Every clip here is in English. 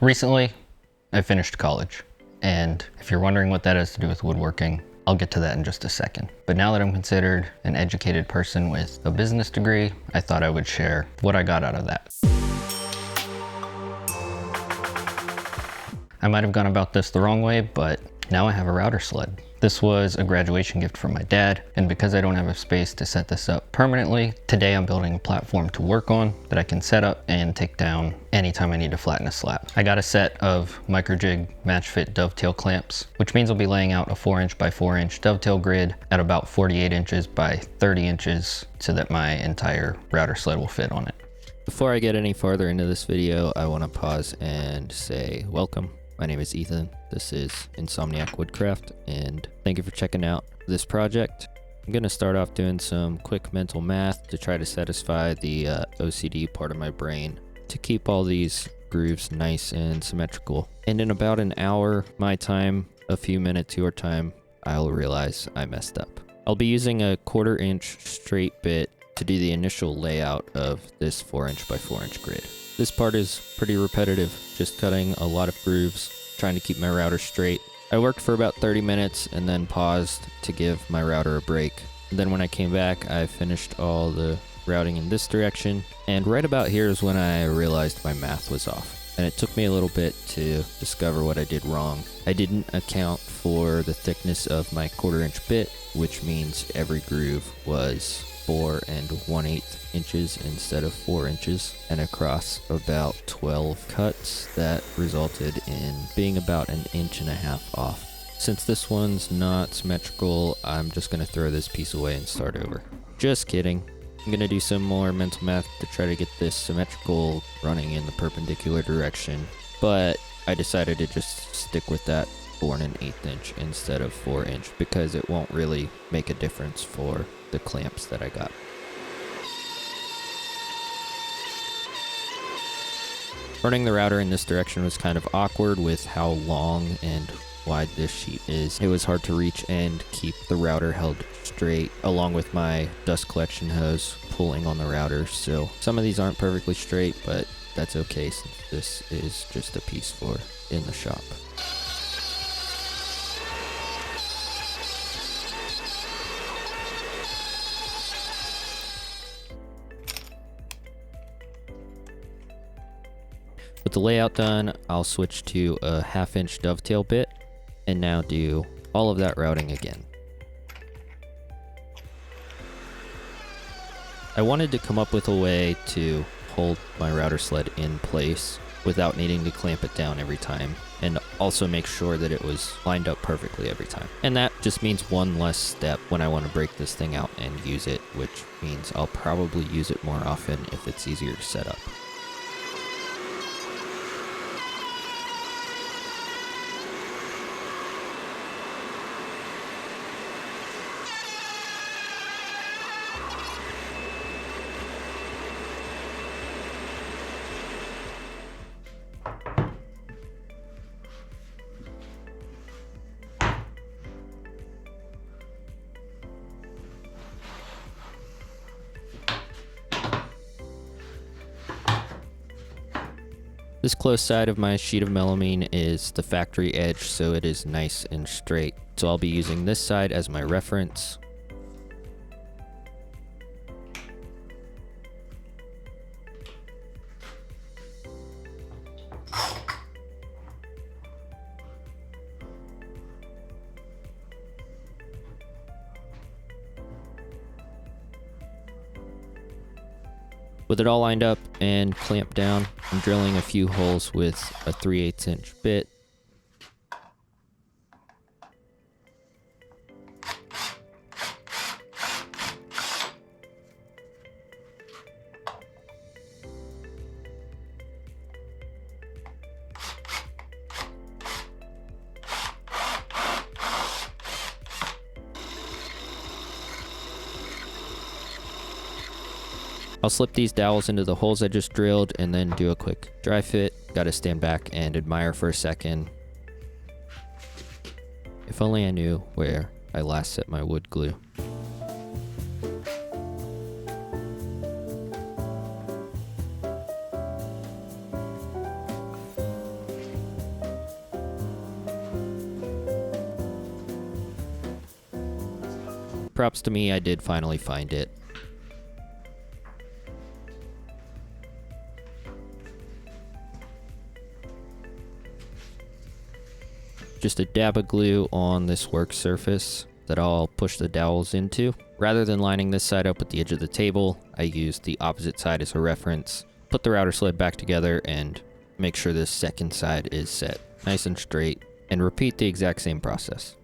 Recently, I finished college, and if you're wondering what that has to do with woodworking, I'll get to that in just a second. But now that I'm considered an educated person with a business degree, I thought I would share what I got out of that. I might have gone about this the wrong way, but now I have a router sled. This was a graduation gift from my dad, and because I don't have a space to set this up permanently, today I'm building a platform to work on that I can set up and take down anytime I need to flatten a slab. I got a set of Microjig Matchfit Dovetail Clamps, which means I'll be laying out a 4" by 4" dovetail grid at about 48 inches by 30 inches so that my entire router sled will fit on it. Before I get any farther into this video, I want to pause and say welcome. My name is Ethan, this is Insomniac Woodcraft, and thank you for checking out this project. I'm going to start off doing some quick mental math to try to satisfy the OCD part of my brain to keep all these grooves nice and symmetrical. And in about an hour, my time, a few minutes your time, I'll realize I messed up. I'll be using a 1/4" inch straight bit to do the initial layout of this 4" by 4" grid. This part is pretty repetitive, just cutting a lot of grooves, trying to keep my router straight. I worked for about 30 minutes and then paused to give my router a break. And then when I came back, I finished all the routing in this direction. And right about here is when I realized my math was off. And it took me a little bit to discover what I did wrong. I didn't account for the thickness of my 1/4" bit, which means every groove was 4 1/8 inches instead of 4 inches, and across about 12 cuts. That resulted in being about 1.5 inches off. Since this one's not symmetrical, I'm just going to throw this piece away and start over. Just kidding. I'm going to do some more mental math to try to get this symmetrical, running in the perpendicular direction, but I decided to just stick with that 4 1/8 inch instead of 4" because it won't really make a difference for the clamps that I got. Running the router in this direction was kind of awkward with how long and wide this sheet is. It was hard to reach and keep the router held straight, along with my dust collection hose pulling on the router. So some of these aren't perfectly straight, but that's okay since this is just a piece for in the shop. With the layout done, I'll switch to a 1/2" dovetail bit and now do all of that routing again. I wanted to come up with a way to hold my router sled in place without needing to clamp it down every time, and also make sure that it was lined up perfectly every time. And that just means one less step when I want to break this thing out and use it, which means I'll probably use it more often if it's easier to set up. This close side of my sheet of melamine is the factory edge, so it is nice and straight. So I'll be using this side as my reference. With it all lined up and clamped down, I'm drilling a few holes with a 3/8 inch bit. I'll slip these dowels into the holes I just drilled and then do a quick dry fit. Gotta stand back and admire for a second. If only I knew where I last set my wood glue. props to me, I did finally find it. Just a dab of glue on this work surface that I'll push the dowels into. Rather than lining this side up with the edge of the table, I used the opposite side as a reference. Put the router sled back together and make sure this second side is set nice and straight, and repeat the exact same process.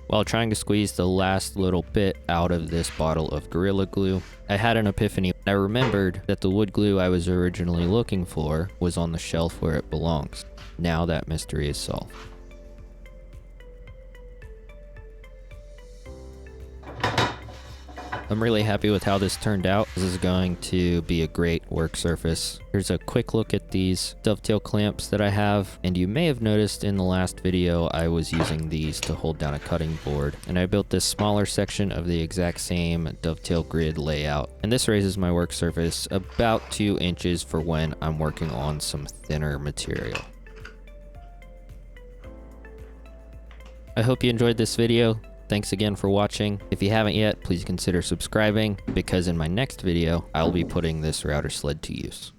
While trying to squeeze the last little bit out of this bottle of Gorilla Glue, I had an epiphany. I remembered that the wood glue I was originally looking for was on the shelf where it belongs. Now that mystery is solved. I'm really happy with how this turned out. This is going to be a great work surface. Here's a quick look at these dovetail clamps that I have, and you may have noticed in the last video I was using these to hold down a cutting board, and I built this smaller section of the exact same dovetail grid layout, and this raises my work surface about 2 inches for when I'm working on some thinner material. I hope you enjoyed this video. Thanks again for watching. If you haven't yet, please consider subscribing, because in my next video, I'll be putting this router sled to use.